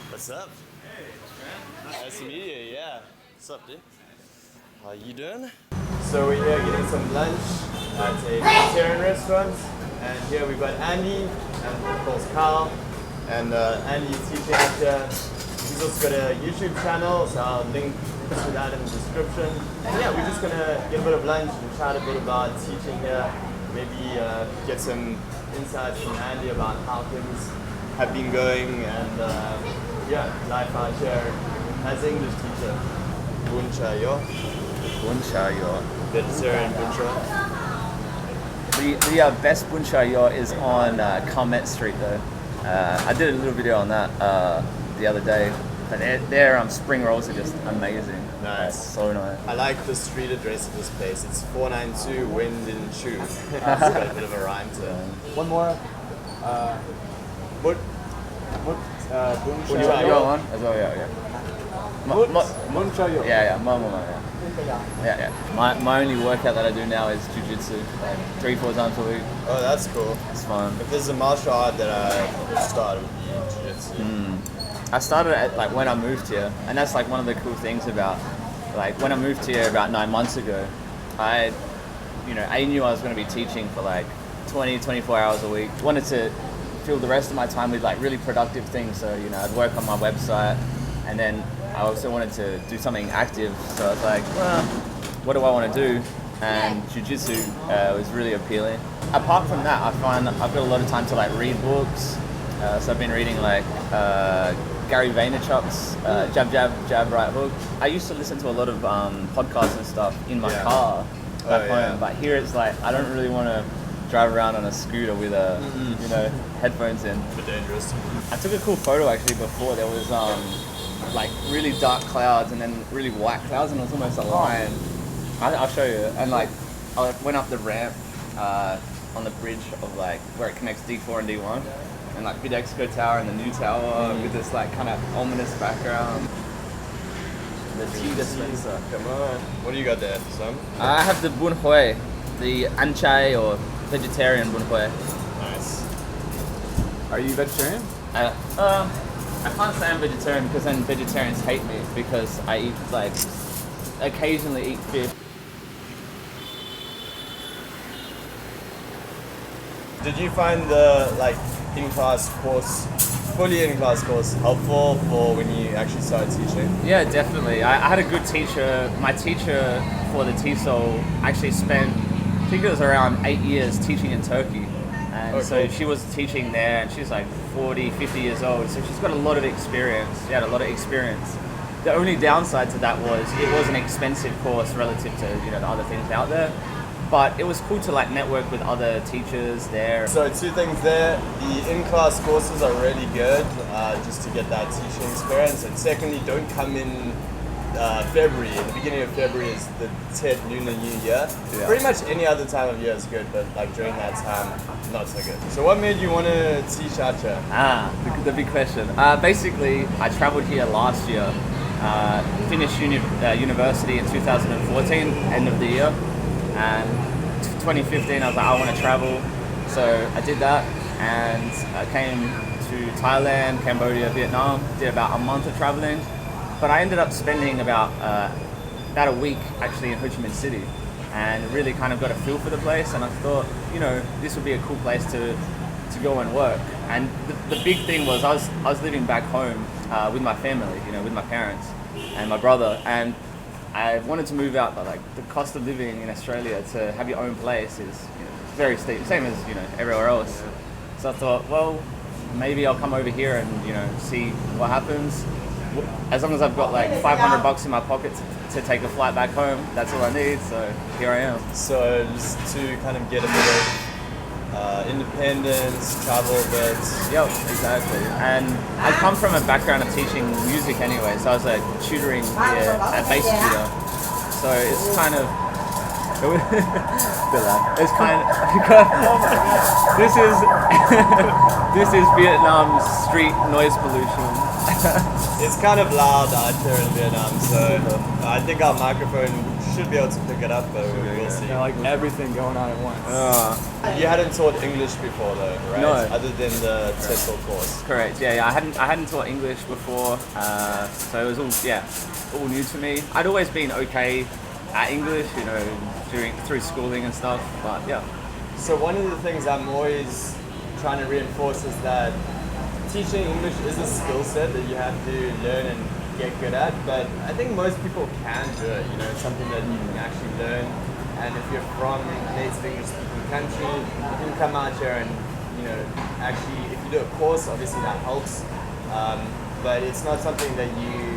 What's up? Hey, man. Nice to meet you, yeah. What's up, dude? How you doing? So we're here getting some lunch at a vegetarian restaurant, and here we've got Andy and of course Carl. And Andy's teaching us here. He's also got a YouTube channel, so I'll link to that in the description. And yeah, we're just gonna get a bit of lunch and chat a bit about teaching here. Maybe get some insights from Andy about how things have been going, and yeah, life out here as English teacher. Bunchayo. Bunchayo. Vegetarian buncha. The best bunchayo is on Carmet Street though. I did a little video on that the other day. But their spring rolls are just amazing. Nice. So nice. I like the street address of this place. It's 492 Wind and Shoe. It's got a bit of a rhyme to it. One more. Bunchayo one as well, yeah. Bunchayo. Yeah. My only workout that I do now is Jujitsu, like 3-4 times a week. Oh, that's cool. It's fun. If there's a martial art that I would start, it would be Jiu-Jitsu. I started at like when I moved here, and that's like one of the cool things about like when I moved here about 9 months ago. I knew I was going to be teaching for like 20-24 hours a week. Wanted to fill the rest of my time with like really productive things. So I'd work on my website, and then I also wanted to do something active. So I was like, well, what do I want to do? And Jiu-Jitsu was really appealing. Apart from that, I find I've got a lot of time to like read books. So I've been reading like Gary Vaynerchuk's jab, right hook. I used to listen to a lot of podcasts and stuff in my car back home, but here it's like I don't really want to drive around on a scooter with headphones in. A bit dangerous. I took a cool photo actually before. There was like really dark clouds and then really white clouds, and it was almost a line. I'll show you. And like I went up the ramp on the bridge of like where it connects D4 and D1. And like Bidexco Tower and the new tower with this like kind of ominous background. The tea dispenser. Come on. What do you got there, Sam? I have the bun hoi, the anchai or vegetarian bun hoi. Nice. Are you vegetarian? I can't say I'm vegetarian because then vegetarians hate me because I eat like occasionally eat fish. Did you find the like fully in-class course helpful for when you actually started teaching? Yeah, definitely. I had a good teacher. My teacher for the TESOL actually spent, I think it was around 8 years teaching in Turkey. And so she was teaching there, and she's like 40, 50 years old. So she's got a lot of experience. She had a lot of experience. The only downside to that was it was an expensive course relative to the other things out there. But it was cool to like network with other teachers there. So 2 things there. The in-class courses are really good just to get that teaching experience. And secondly, don't come in February. The beginning of February is the Tet Lunar New Year. Yeah. Pretty much any other time of year is good, but like during that time, not so good. So what made you want to teach out here? The big question. Basically, I traveled here last year, finished university in 2014, end of the year. And 2015, I was like, I want to travel. So I did that, and I came to Thailand, Cambodia, Vietnam, did about a month of traveling. But I ended up spending about a week actually in Ho Chi Minh City, and really kind of got a feel for the place. And I thought, this would be a cool place to go and work. And the big thing was I was living back home with my family, with my parents and my brother, and I wanted to move out, but like the cost of living in Australia to have your own place is very steep, same as everywhere else. So I thought, well, maybe I'll come over here and see what happens. As long as I've got like $500 in my pocket to take a flight back home, that's all I need. So here I am. So just to kind of get a bit of independence, travel a bit. Yep, exactly. And I come from a background of teaching music anyway, so I was like tutoring here, a bass tutor. So it's kind of Good lad. It's kind of. This is this is Vietnam's street noise pollution. It's kind of loud out here in Vietnam, so I think our microphone should be able to pick it up, but we'll see. Yeah, like everything going on at once. You hadn't taught English before though, right? No. Other than the TESOL course. Correct. Yeah. I hadn't taught English before, so it was all new to me. I'd always been okay at English, through schooling and stuff. But yeah. So one of the things I'm always trying to reinforce is that teaching English is a skill set that you have to learn and get good at, but I think most people can do it. It's something that you can actually learn, and if you're from a native English speaking country, you can come out here and actually, if you do a course, obviously that helps, but it's not something that you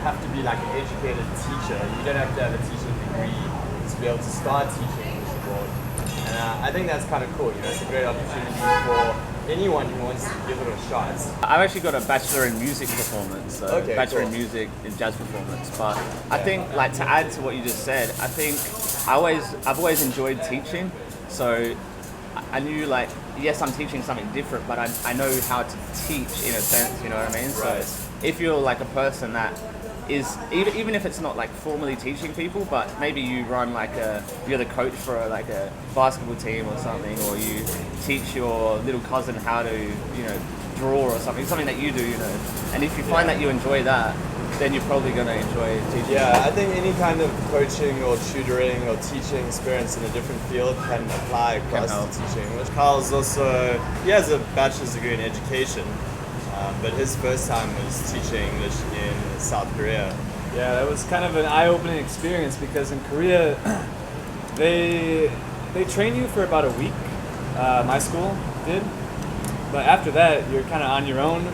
have to be like an educated teacher. You don't have to have a teaching degree to be able to start teaching English abroad, and I think that's kind of cool. It's a great opportunity for anyone who wants to give it a shot. I've actually got a bachelor in music performance, so Okay, bachelor cool. in music in jazz performance. But I think, like, to add to what you just said, I think I've always enjoyed teaching. So I knew, like, yes, I'm teaching something different, but I know how to teach in a sense. You know what I mean? Right. So if you're like a person that is even if it's not like formally teaching people, but maybe you run you're the coach for a basketball team or something, or you teach your little cousin how to draw or something that you do, and if you find that you enjoy that, then you're probably going to enjoy teaching. Yeah, I think any kind of coaching or tutoring or teaching experience in a different field can apply across help. to teaching English. Carl's he has a bachelor's degree in education, but his first time was teaching English in South Korea. Yeah, that was kind of an eye-opening experience because in Korea, they train you for about a week. My school did, but after that, you're kind of on your own.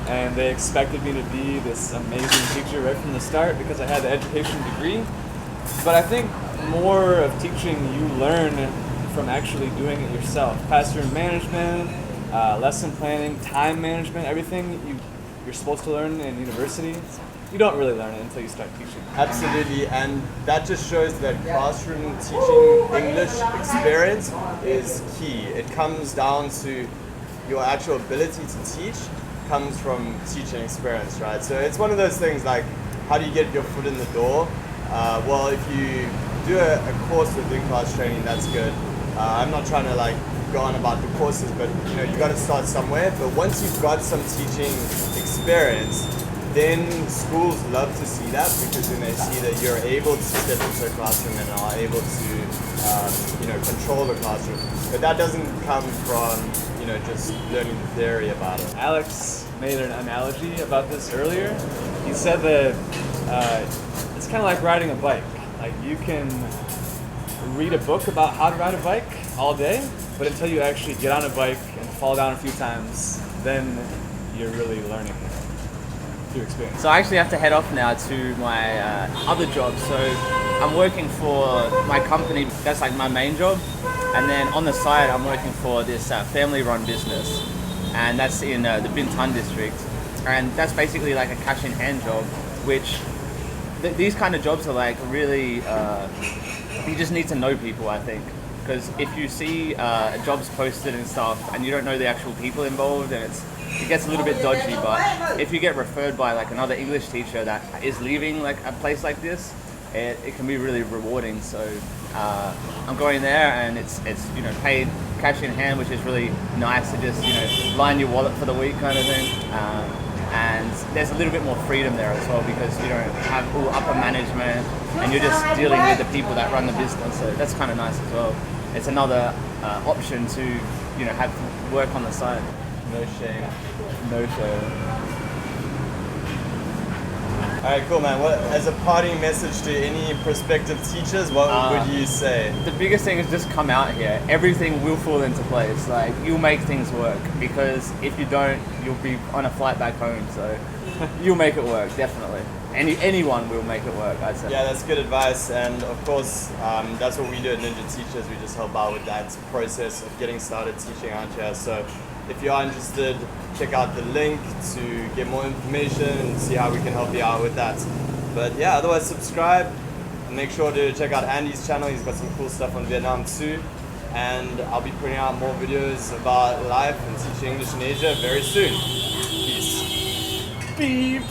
And they expected me to be this amazing teacher right from the start because I had the education degree. But I think more of teaching you learn from actually doing it yourself. Classroom management, lesson planning, time management, everything you're supposed to learn in university. You don't really learn it until you start teaching. Absolutely, and that just shows that classroom teaching English experience is key. It comes down to your actual ability to teach comes from teaching experience, right? So it's one of those things like, how do you get your foot in the door? Well, if you do a course with in-class training, that's good. I'm not trying to go on about the courses, but you got to start somewhere. But once you've got some teaching experience, then schools love to see that because then they see that you're able to step into a classroom and are able to control the classroom. But that doesn't come from just learning the theory about it. Alex made an analogy about this earlier. He said that it's kind of like riding a bike. Like you can read a book about how to ride a bike all day, but until you actually get on a bike and fall down a few times, then you're really learning through experience. So I actually have to head off now to my other job. So I'm working for my company. That's like my main job. And then on the side, I'm working for this family-run business. And that's in the Binh Thanh district. And that's basically like a cash-in-hand job, which these kind of jobs are like really, you just need to know people, I think. Because if you see jobs posted and stuff and you don't know the actual people involved, and it gets a little bit dodgy. But if you get referred by like another English teacher that is leaving like a place like this, it can be really rewarding. So I'm going there, and it's paid cash in hand, which is really nice to just line your wallet for the week kind of thing. And there's a little bit more freedom there as well because you don't have all upper management and you're just dealing with the people that run the business. So that's kind of nice as well. It's another option to have work on the side. No shame. No shame. All right, cool, man. What, as a parting message to any prospective teachers, what would you say? The biggest thing is just come out here. Everything will fall into place. Like, you'll make things work, because if you don't, you'll be on a flight back home. So you'll make it work, definitely. Anyone will make it work, I'd say. Yeah, that's good advice. And of course, that's what we do at Ninja Teachers. We just help out with that process of getting started teaching out here. So if you are interested, check out the link to get more information and see how we can help you out with that. But yeah, otherwise subscribe, Make sure to check out Andy's channel. He's got some cool stuff on Vietnam too. And I'll be putting out more videos about life and teaching English in Asia very soon. Peace. Beep.